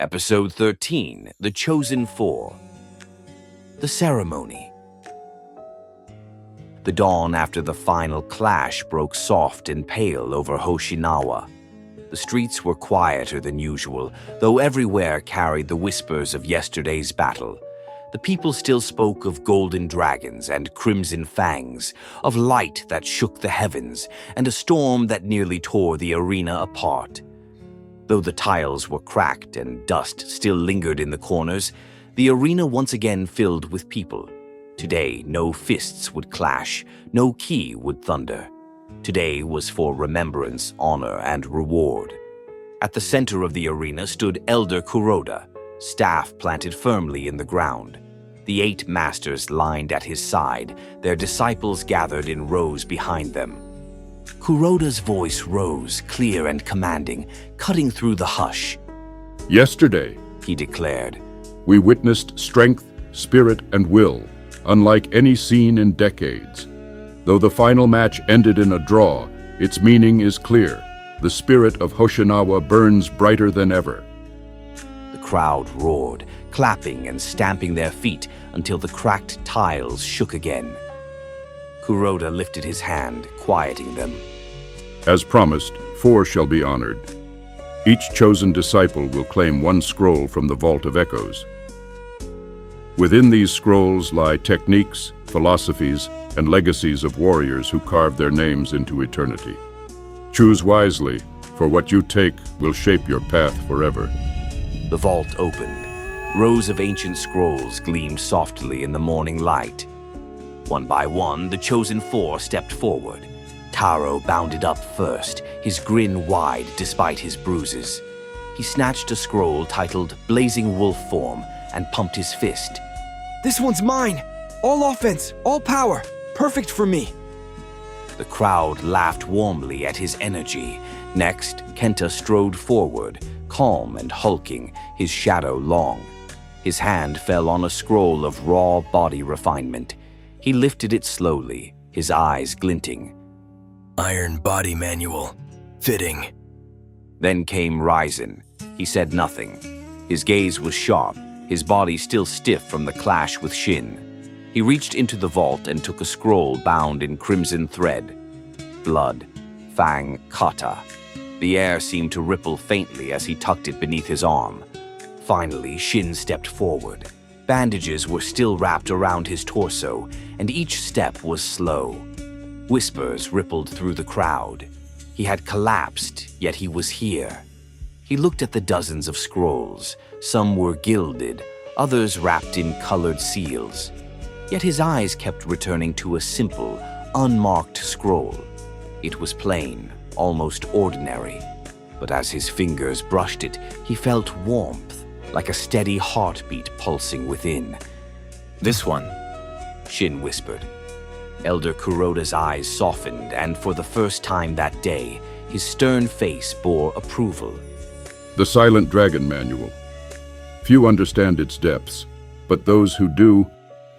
Episode 13, The Chosen Four. The Ceremony. The dawn after the final clash broke soft and pale over Hoshinawa. The streets were quieter than usual, though everywhere carried the whispers of yesterday's battle. The people still spoke of golden dragons and crimson fangs, of light that shook the heavens, and a storm that nearly tore the arena apart. Though the tiles were cracked and dust still lingered in the corners, the arena once again filled with people. Today, no fists would clash, no ki would thunder. Today was for remembrance, honor, and reward. At the center of the arena stood Elder Kuroda, staff planted firmly in the ground. The 8 masters lined at his side, their disciples gathered in rows behind them. Kuroda's voice rose, clear and commanding, cutting through the hush. Yesterday, He declared, we witnessed strength, spirit, and will, unlike any seen in decades. Though the final match ended in a draw, its meaning is clear. The spirit of Hoshinawa burns brighter than ever. The crowd roared, clapping and stamping their feet until the cracked tiles shook again. Kuroda lifted his hand, quieting them. As promised, 4 shall be honored. Each chosen disciple will claim 1 scroll from the Vault of Echoes. Within these scrolls lie techniques, philosophies, and legacies of warriors who carved their names into eternity. Choose wisely, for what you take will shape your path forever. The vault opened. Rows of ancient scrolls gleamed softly in the morning light. One by one, the chosen 4 stepped forward. Taro bounded up first, his grin wide despite his bruises. He snatched a scroll titled Blazing Wolf Form and pumped his fist. This one's mine! All offense, all power, perfect for me! The crowd laughed warmly at his energy. Next, Kenta strode forward, calm and hulking, his shadow long. His hand fell on a scroll of raw body refinement. He lifted it slowly, his eyes glinting. Iron Body Manual. Fitting. Then came Raizen. He said nothing. His gaze was sharp, his body still stiff from the clash with Shin. He reached into the vault and took a scroll bound in crimson thread. Blood. Fang Kata. The air seemed to ripple faintly as he tucked it beneath his arm. Finally, Shin stepped forward. Bandages were still wrapped around his torso, and each step was slow. Whispers rippled through the crowd. He had collapsed, yet he was here. He looked at the dozens of scrolls. Some were gilded, others wrapped in colored seals. Yet his eyes kept returning to a simple, unmarked scroll. It was plain, almost ordinary. But as his fingers brushed it, he felt warmth, like a steady heartbeat pulsing within. This one, Shin whispered. Elder Kuroda's eyes softened, and for the first time that day, his stern face bore approval. The Silent Dragon Manual. Few understand its depths, but those who do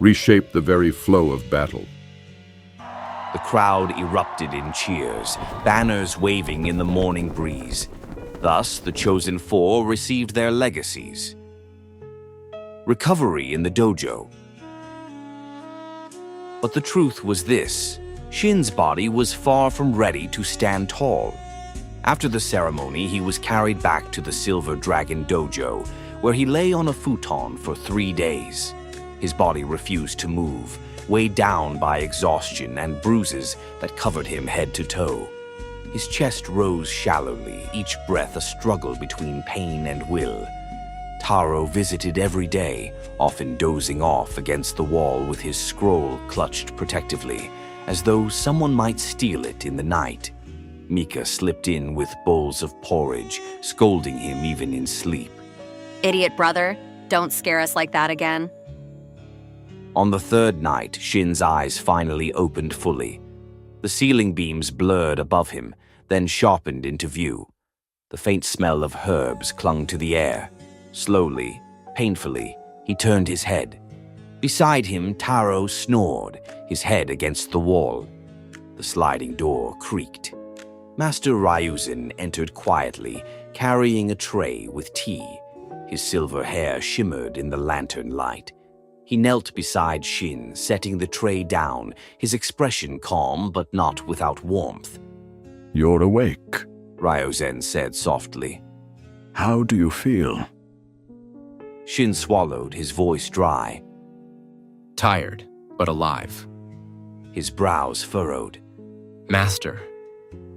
reshape the very flow of battle. The crowd erupted in cheers, banners waving in the morning breeze. Thus, the chosen 4 received their legacies. Recovery in the dojo. But the truth was this: Shin's body was far from ready to stand tall. After the ceremony, he was carried back to the Silver Dragon Dojo, where he lay on a futon for 3 days. His body refused to move, weighed down by exhaustion and bruises that covered him head to toe. His chest rose shallowly, each breath a struggle between pain and will. Taro visited every day, often dozing off against the wall with his scroll clutched protectively, as though someone might steal it in the night. Mika slipped in with bowls of porridge, scolding him even in sleep. Idiot brother, don't scare us like that again. On the 3rd night, Shin's eyes finally opened fully. The ceiling beams blurred above him, then sharpened into view. The faint smell of herbs clung to the air. Slowly, painfully, he turned his head. Beside him, Taro snored, his head against the wall. The sliding door creaked. Master Ryuzen entered quietly, carrying a tray with tea. His silver hair shimmered in the lantern light. He knelt beside Shin, setting the tray down, his expression calm but not without warmth. "You're awake. Ryuzen said softly. How do you feel?" Shin swallowed, his voice dry. Tired, but alive. His brows furrowed. Master,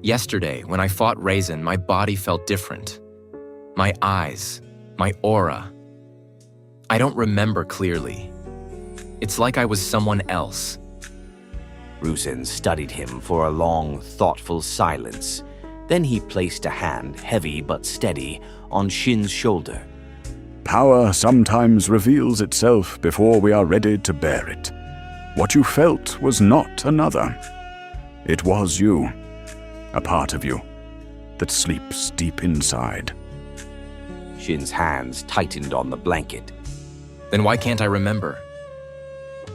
yesterday when I fought Raizen, my body felt different. My eyes, my aura. I don't remember clearly. It's like I was someone else. Ryuzen studied him for a long, thoughtful silence. Then he placed a hand, heavy but steady, on Shin's shoulder. Power sometimes reveals itself before we are ready to bear it. What you felt was not another. It was you, a part of you, that sleeps deep inside. Shin's hands tightened on the blanket. Then why can't I remember?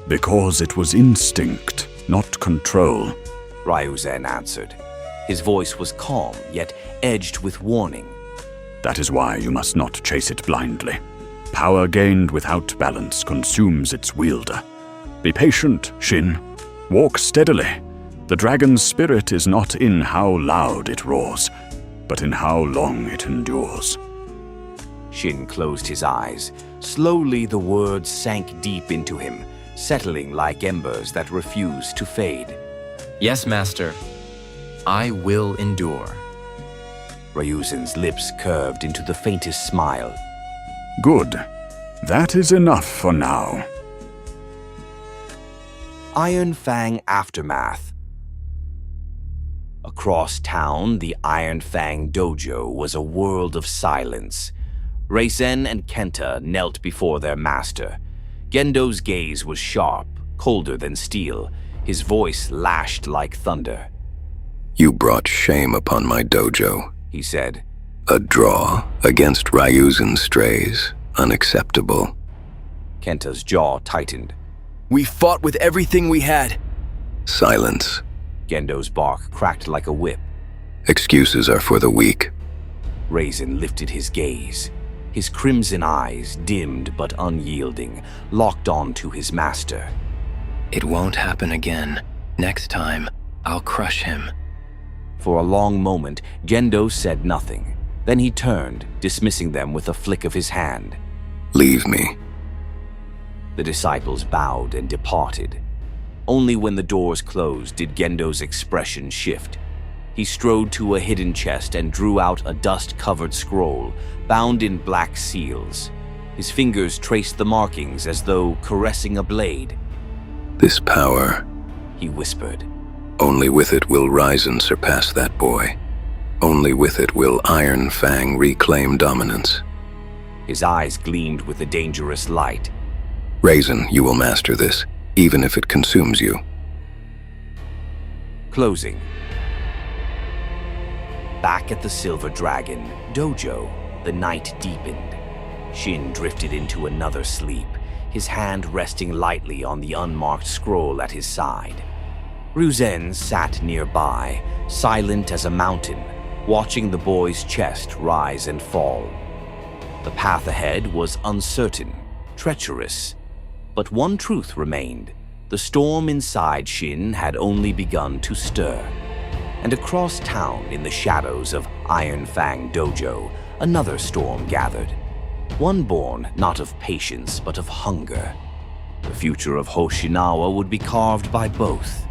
Because it was instinct, not control. Ryuzen answered. His voice was calm, yet edged with warning. That is why you must not chase it blindly. Power gained without balance consumes its wielder. Be patient, Shin. Walk steadily. The dragon's spirit is not in how loud it roars, but in how long it endures. Shin closed his eyes. Slowly the words sank deep into him, settling like embers that refuse to fade. Yes, Master. I will endure. Ryuzen's lips curved into the faintest smile. Good. That is enough for now. Iron Fang Aftermath. Across town, the Iron Fang Dojo was a world of silence. Raizen and Kenta knelt before their master. Gendo's gaze was sharp, colder than steel. His voice lashed like thunder. You brought shame upon my dojo, He said. A draw against Ryuzen strays. Unacceptable. Kenta's jaw tightened. We fought with everything we had. Silence. Gendo's bark cracked like a whip. Excuses are for the weak. Raizen lifted his gaze. His crimson eyes, dimmed but unyielding, locked on to his master. It won't happen again. Next time, I'll crush him. For a long moment, Gendo said nothing. Then he turned, dismissing them with a flick of his hand. Leave me. The disciples bowed and departed. Only when the doors closed did Gendo's expression shift. He strode to a hidden chest and drew out a dust-covered scroll, bound in black seals. His fingers traced the markings as though caressing a blade. This power, He whispered. only with it will Raizen surpass that boy. Only with it will Iron Fang reclaim dominance. His eyes gleamed with a dangerous light. Raizen, you will master this, even if it consumes you. Closing. Back at the Silver Dragon Dojo, the night deepened. Shin drifted into another sleep, his hand resting lightly on the unmarked scroll at his side. Ryuzen sat nearby, silent as a mountain, watching the boy's chest rise and fall. The path ahead was uncertain, treacherous. But one truth remained. The storm inside Shin had only begun to stir. And across town, in the shadows of Iron Fang Dojo, another storm gathered. One born not of patience, but of hunger. The future of Hoshinawa would be carved by both.